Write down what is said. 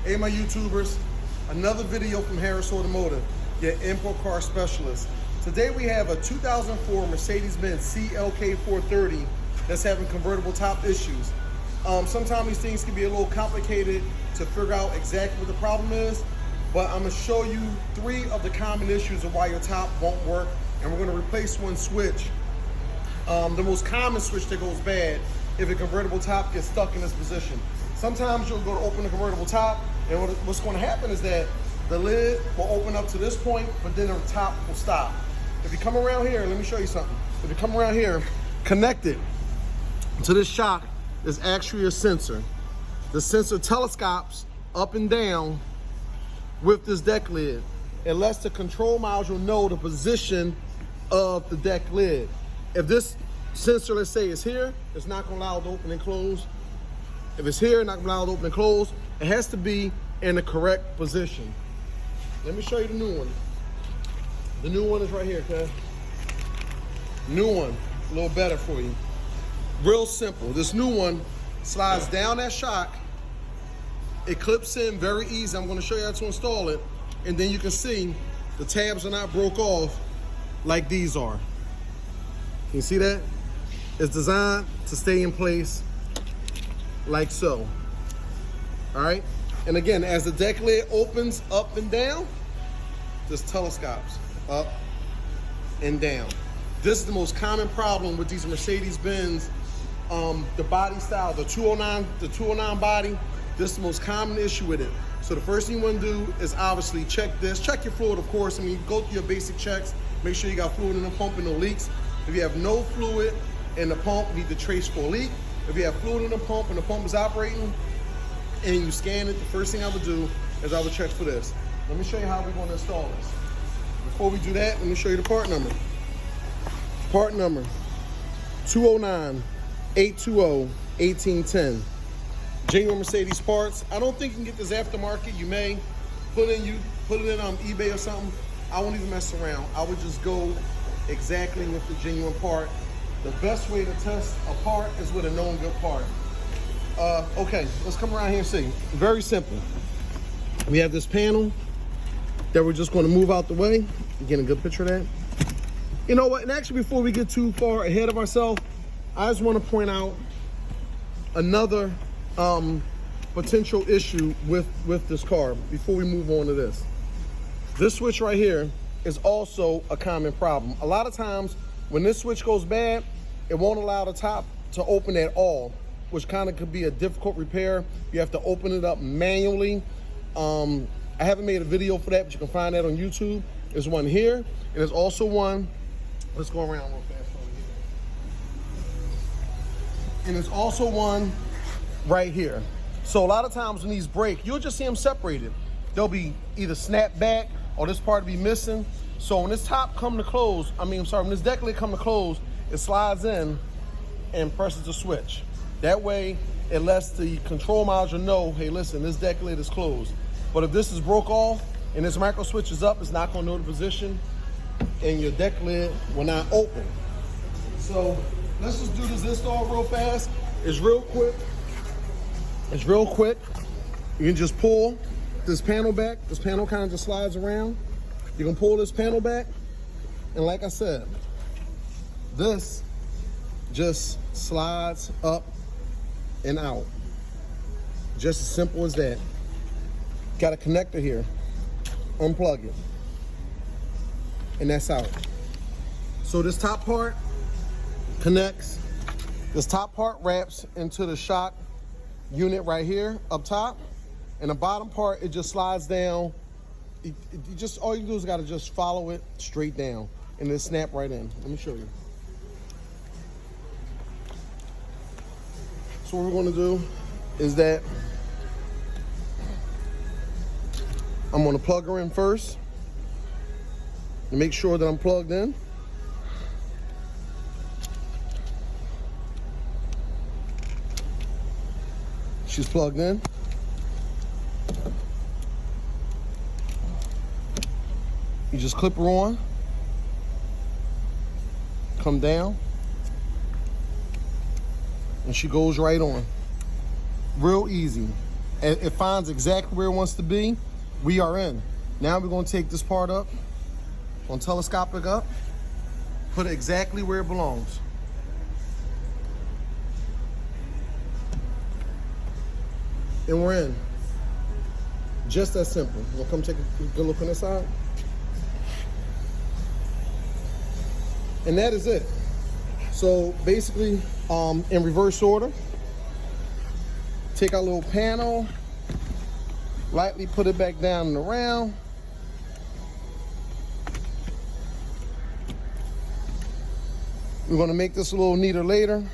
Hey my YouTubers, another video from Harris Automotive, your import car specialist. Today we have a 2004 Mercedes-Benz CLK 430 that's having convertible top issues. Sometimes these things can be a little complicated to figure out exactly what the problem is, but I'm gonna show you 3 of the common issues of why your top won't work, and we're gonna replace one switch. The most common switch that goes bad if a convertible top gets stuck in this position. Sometimes you'll go to open the convertible top, and what's going to happen is that the lid will open up to this point, but then the top will stop. If you come around here, let me show you something. If you come around here, connected to this shock is actually a sensor. The sensor telescopes up and down with this deck lid. It lets the control module know the position of the deck lid. If this sensor, let's say, is here, it's not going to allow it to open and close. If it's here, not going to allow it to open and close. It has to be in the correct position. Let me show you the new one. The new one is right here, okay? New one, a little better for you. Real simple. This new one slides down that shock. It clips in very easy. I'm going to show you how to install it. And then you can see the tabs are not broke off like these are. Can you see that? It's designed to stay in place like so. All right, and again, as the deck lid opens up and down, this telescopes up and down. This is the most common problem with these Mercedes-Benz, the body style, the 209 body. This is the most common issue with it. So the first thing you want to do is obviously check this. Check your fluid, of course. I mean, go through your basic checks. Make sure you got fluid in the pump and no leaks. If you have no fluid in the pump, you need to trace for a leak. If you have fluid in the pump and the pump is operating and you scan it, the first thing I would do is I would check for this. Let me show you how we're going to install this. Before we do that, let me show you the part number. Part number 209-820-1810. Genuine Mercedes parts. I don't think you can get this aftermarket. You may put it in eBay or something. I won't even mess around. I would just go exactly with the genuine part. The best way to test a part is with a known good part. Okay, let's come around here and see. Very simple. We have this panel that we're just going to move out the way. You get a good picture of that. You know what? And actually, before we get too far ahead of ourselves, I just want to point out another potential issue with this car before we move on to this. This switch right here is also a common problem. A lot of times when this switch goes bad, it won't allow the top to open at all, which kind of could be a difficult repair. You have to open it up manually. I haven't made a video for that, but you can find that on YouTube. There's one here, and there's also one, let's go around real fast over here. And there's also one right here. So a lot of times when these break, you'll just see them separated. They'll be either snapped back or this part will be missing. So when this top come to close, when this deck lid come to close, it slides in and presses the switch. That way, it lets the control module know, hey, listen, this deck lid is closed. But if this is broke off and this micro switch is up, it's not gonna know the position and your deck lid will not open. So let's just do this install real fast. It's real quick. It's real quick. You can just pull this panel back. This panel kind of just slides around. You can pull this panel back, and like I said, this just slides up and out. Just as simple as that. Got a connector here. Unplug it. And that's out. So this top part connects. This top part wraps into the shock unit right here up top. And the bottom part, it just slides down. All you do is gotta just follow it straight down and then snap right in. Let me show you. So what we're gonna do is that I'm gonna plug her in first and make sure that I'm plugged in. She's plugged in. You just clip her on, come down, and she goes right on. Real easy. it finds exactly where it wants to be, we are in. Now we're gonna take this part up, gonna telescopic up, put it exactly where it belongs. And we're in. Just that simple. We'll come take a good look on this side. And that is it. So basically, in reverse order, take our little panel, lightly put it back down and around. We're gonna make this a little neater later.